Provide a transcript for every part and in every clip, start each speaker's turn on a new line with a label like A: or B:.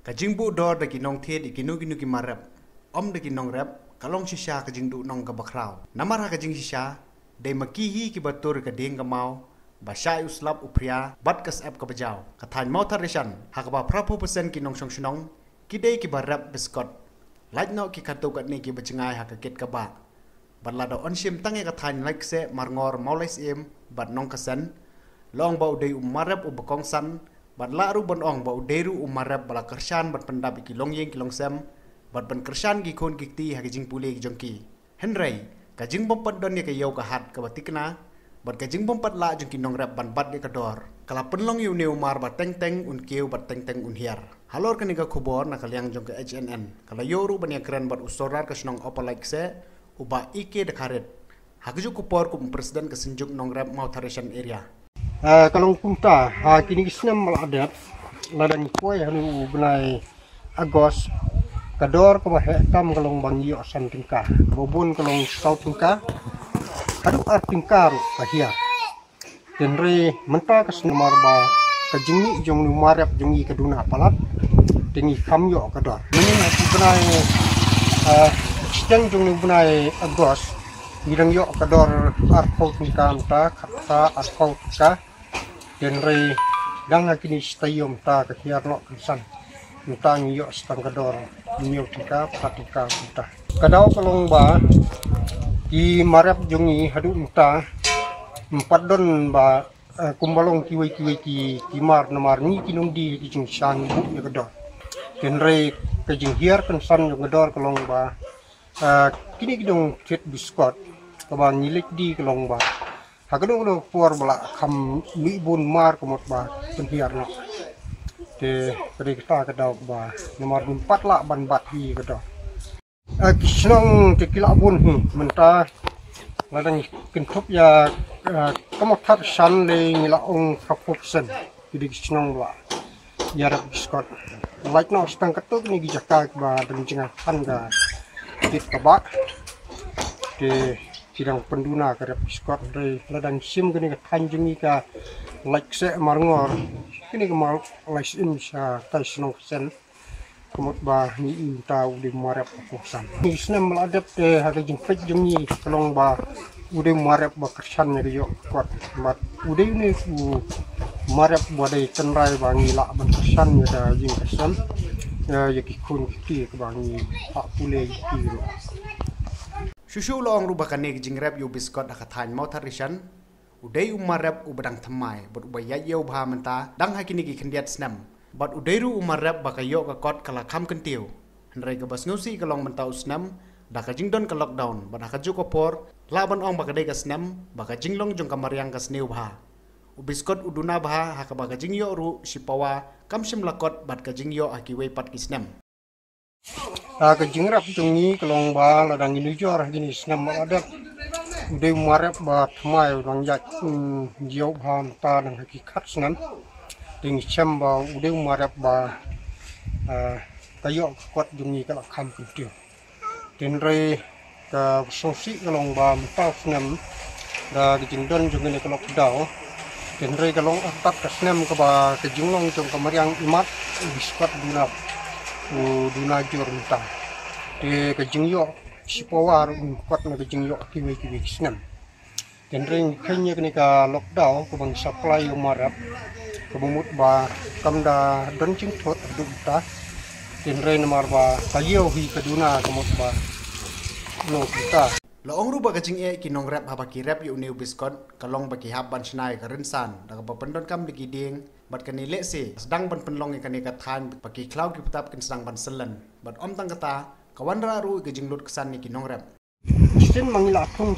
A: Kajing bu dor da kinong the di kinu kinu kimarap. Om da kinong rap kalong shisha kajing du nong ka bakraw. Namar ha kajing shisha de makihi ki batur ka deng ka mau basai uslap upria bat kas ap ka bajaw. Kathan mau tarishan ha ka ba prapu persen kinong shong shnong kidei ki barap biskot. Laj no ki katu kat ni ki bacengai ha ka ket ka ba. Bat lada onshim tange kathan like se marngor maulais em bat nong kasan long bau de umarap ubakong san bat laru bon ong bau deru umarap bala kershan bat pendap iki long yeng kilong sem bat ban kershan gi kon gikti ha jing pule gi jongki henrei ka jing bompat don ye ka yau ka hat ka batikna bat ka jing bompat la jong kinong rap ban bat ye ka dor kala penlong yu ne umar bat teng teng un keu bat teng teng un hiar halor ka niga khobor na kalyang jong ka HNN kala yoru ban ye keren bat usorar ka snong opa like se uba ike de karet hakju kupor kum presiden ka senjuk nong rap mau tarishan area.
B: Kalau punta kini kisnam maladat ladan koi hanu benai Agos kador ko kam kalong bangyo san tingka bobon kalong sau tingka hadu ar tingka ru kahia denre menta kasnamar ba kajingi jong nu marap jongi kaduna palat tingi kamyo kador meni benai sedang jong nu benai Agos bidang yo kador ar pau tingka mta kata ar pau tingka denre dang kini stadium ta kahia no kesan mta ngiyo stang kador ngiyo tingka patika mta kadau kalong ba di marap jongi hadu mta empat don ba kumbalong kiwai ki timar namar ni kinung di jing sang bu ya kador denre ke jing hiar kensan yo kador kalong ba kini kidong ket biskot kabang nilik di kalong ba hakadong do por bala kam mi bun mar komot ba penhiar no de kita kadau ba nomor 4 la ban bat hi kadau kisnong tekila bun hi menta ladang kintup ya komot tar san le ngila ong kapopsen jadi kisnong ba yarap biskot like no stang katuk ni gijaka ba dan jingan ga kit kabak de sidang penduna karep biskot dari ladang sim gini ka tanjungi ka like se marngor kini ka mal like sim sa taisnong sen kumot ba ni inta udi marap kosan ni snam maladap te ha jing fek jungi kalong ba udi marap ba kersan ni yo kot mat udi ni marap ba dai tenrai ba ngila ban kersan ni da jing kersan ya kun ki ka ba ni ha pule ki
A: Shushu long rubah kanek jing rap yu biskot akathan mau tarishan udai umar rap ubadang thamai but ubaya yau bha menta dang hakini ki khendiat snam but udairu umar rap bakayo ka kot kala kham kentiu henrai ka bas ngusi kalong menta usnam da ka jingdon ka lockdown but hakaju ko por laban ong bakadai ka snam baka jinglong jong kamariang ka sneu bha ubiskot uduna bha haka baka jingyo ru sipawa kamsim lakot bat ka jingyo akiwei pat kisnam
B: ke jingrap tungi kelong ba ladang ini jor gini senam adat udah marap ba thamai orang jak jauh ham ta dan hakikat senam ding cem ba udah marap ba kayo kuat jungi kalau kam kutiu denre ke sosi kelong ba mta senam da dijindon jungi ni kalau kedau denre kelong atat ke senam ke ba ke jinglong jong kamariang imat biskuat dunap jur mta de kejingyo sipawar kuat na kejingyo kiwi snam den ring kenya kini ka lockdown ko bang supply yung marap kabumut ba kamda don jing thot dugta den ring namar ba tayo hi kaduna kamot ba no kita
A: Laong ruba kajing kinong rap habaki rap yu new biskot kalong baki haban snai ka rinsan daga papendon kam digi ding bat kanile se sedang ban penlong ikani ka than baki cloud ki petap kin sedang ban selen bat om tang kata kawan raru kajing lut kesan ni kinong rap
B: sin mangila tung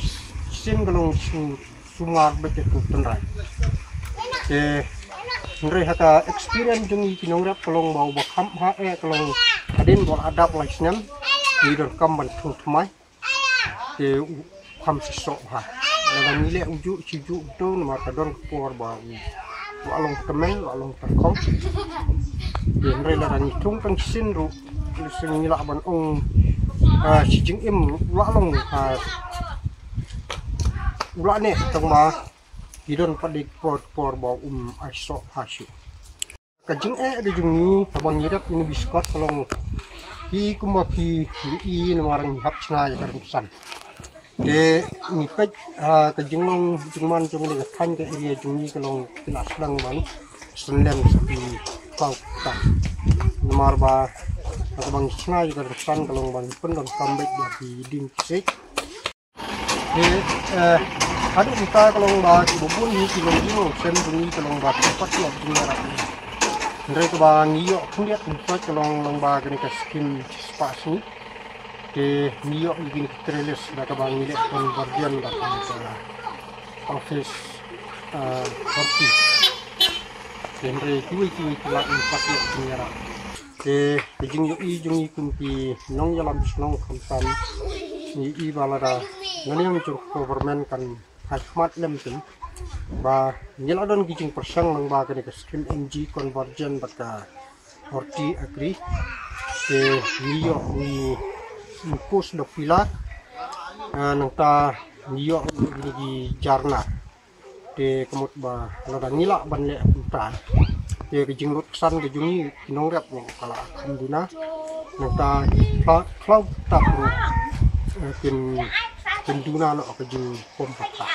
B: sin galong sumar beke ku tenrai nre haka experience jung kinong rap kalong bau bakam ha kalong adin bol adap like snam di kam ban thung thmai ke kam sisok ha dalam nilai ujuk cijuk tu nomor kadon por ba walong kemen walong terkong den re la ni tung tang sin ru sing nila ban ong sijing im walong ulane tang ma idon padik por ba aiso hasu kajing kajing ni abang nyirap ini biskot kalong ki kuma ki i namarang hap chna ya karusan de ni pet kajing long jungman jung ni kan ke area jung ni kalong kilas lang ban sendem sapi kau tak namar ba abang chna ya karusan kalong ban pendon kambek di ding sik de ada kita kalong ba bubun ni kilong jung sem jung ni kalong ba cepat ya jung ni mereka bang iyo kulihat untuk kalong lomba kini keskin spasi ke iyo ingin terlilis mereka bang milik konvergen datang office korti dan mereka kiwi kelak empat ya penyara ke bijing yo i jungi kunti nong jalan nong kampan i balada ngani yang government kan hikmat lemtin ba nyeladon kijing persang lang ba kani ka skill NG conversion baka horti agri ke niyo ni impus do pila nang ta niyo ni gi jarna de kemut ba lada ngila ban le ta de kijing lut san ke jungi kinong rap no kala kanduna nang ta cloud ta kin kenduna no kijing kompakta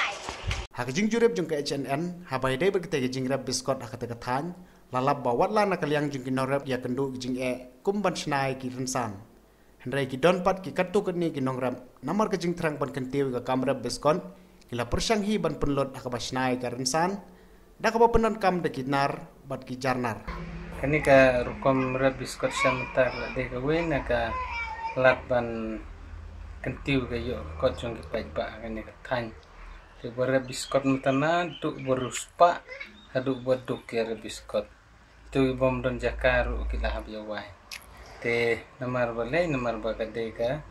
A: Hakajing jurep jung ke HNN habai dai berkete jing rap biskot hakate kathan lalap bawat la nakaliang jung kinorap ya kendu jing kumban snai ki rensan hendrai ki donpat ki katu keni kinong rap namar ke jing terang ban kentiu ka kamera biskot kila persang hi ban penlot hakaba snai ka rensan da ka penon kam de kinar bat ki jarnar
C: kani ka rukom rap biskot samtar la de ka wen ka lat ban kentiu ka yo ko jung ki pai ba kani ka than Bara biskot mutana duk beruspa haduk baduk ya biskot tu bom don jakaru kita habia wai te namar balai namar bagade ka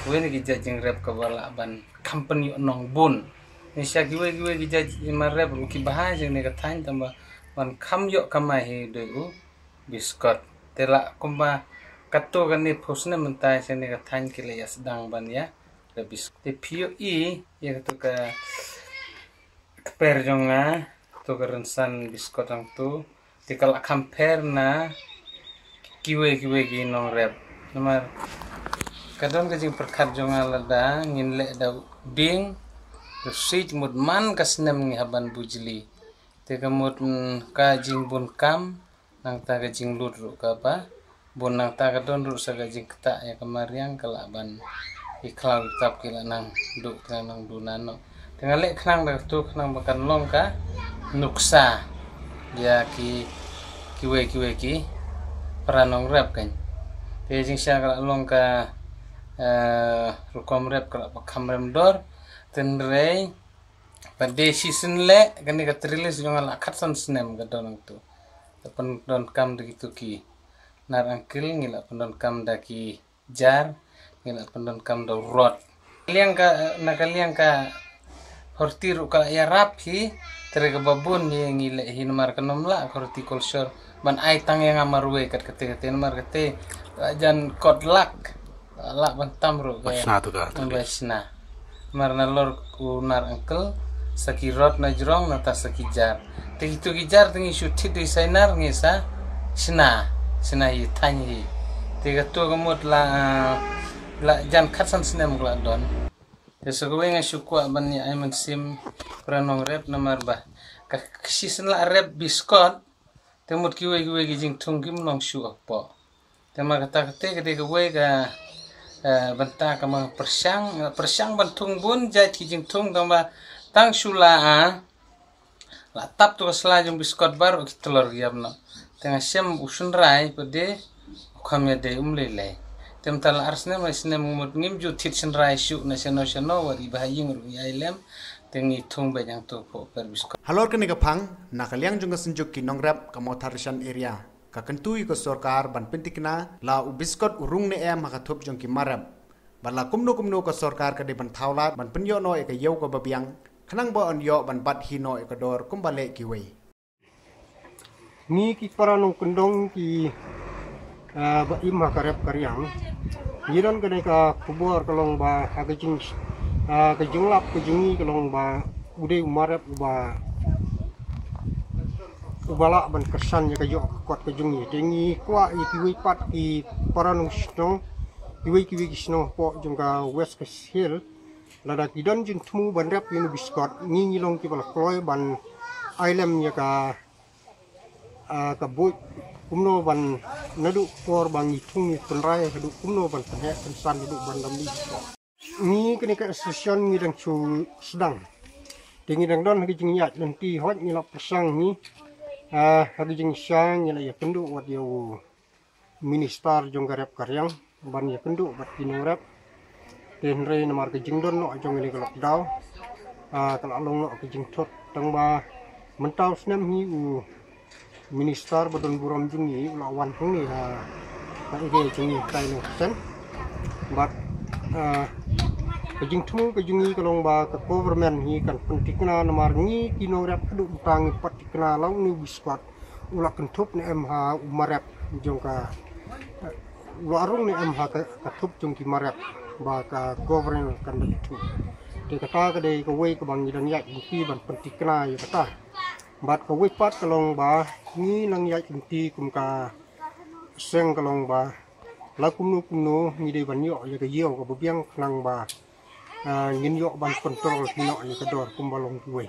C: wen gi jajing rep ka bala ban company nong bun ni sya giwe gi jajing mar rep ki bahas ni ka than tamba ban kham yo kamai he de biskot te la kumba katto kan ni phosne mentai se ni ka than ki le sedang ban ya habis te POE ya tu ka perjonga tu ka rensan biskot ang tu te kala compare na kiwe gi nong rep namar kadon ka jing perkat jonga lada ngin le da ding tu sit mud man kasnem ngi haban bujli te kamut ka jing bun kam nang ta ka jing lut ru ka ba bun nang ta ka don ru sa ka jing kta ya kamariang kala ban iklau tap kila nang duk nang dunano tengah lek knang dak tu knang makan long ka nuksa ya kiwe ki pranong rap kan te jing sya kala long ka rukom rap kala pakam rem dor tenrei pada season le kan ka trilis jong ala khatsan snem ka don tu pen don kam de ki nar angkil ngila pen don kam da ki jar ngila pendon kam do rot liang ka hortiru ka ya rapi tere ka babun ye ngile hin mar kanom la horticulture ban ai tang yang amarwe kat kete mar kete jan kot lak la ban tamru ka basna tu ka basna mar na lor ku nar angkel sakirot na jrong na ta sakijar te itu kijar tingi shuthi designer ngesa sina yi tanyi te ka tu kamut la jan khatsan sinem gla don Yeso gue ngasukwa ban ya aiman sim pranong rep namar ba ka season la rep biskot temut kiwe gijing tung kim nong shu apa tema kata kate gue ga banta kama persang bantung bun jait gijing tung tamba tang shula la tap tu selajung biskot baru telur giamno tengah sem usun rai pede khamya de umlele tem tal arsne masne mumut ngim ju thit sen rai shu na seno wari bahaying ru yailem tengi thung be jang to po per biskot
A: halor kene ka phang nakaliang jung senjuk ki nongrap ka motarishan area ka kentui ko sarkar ban pintikna la u biskot urung ne em ka thup jung ki marab bala kumno ko sarkar ka de ban thawlat ban pinyo no e ka yew ko babiang khanang bo on yo ban bat hi no e ka dor kumbale ki wei
B: ni ki paranong kendong ki ba imah karep karyang yiran kene ka kubur kalong ba agajing kejunglap kejungi kalong ba ude umarep ba ubala ban kesan ya kayo kuat kejungi dengi kwa ikiwi pat i paranung sno iwi sno po jungka West Hill lada kidon jin tumu ban rap yunu biskot ngi long ki bala kloy ban ailem ya ka boy kumno ban nadu por bang itung penrai hadu kumno ban penhe pensan hadu ban damli ni kene ka session ngi dang chu sedang dengi dang don ki jing yat nanti hot ni lap persang ni hadu jing syang ni la ya kendu wat yo minister jong garep karyang ban ya kendu bat kinurap den re namar ke jing don no jong ni kalap daw kala long no ke jing thot tang ba mentau snam hi minister badon buram jungi lawan hungi ige jungi kai no sen but kejing tumu kejungi kalong ba ke government hi kan pentikna namar ngi kino rap du utang patikna law ni biskwat ulak kentup ni MH umarap jongka warung ni MH katup jongki marap ba ka government kan itu de kata ke de ke wei ke bang dan yak bukti ban pentikna ya kata bat ka wipat kalong ba ni nang yak inti kum ka seng kalong ba la kumno ni de ban yo ya ka yo ka biang nang ba ngin yo ban kontrol kino ni ka dor kum balong we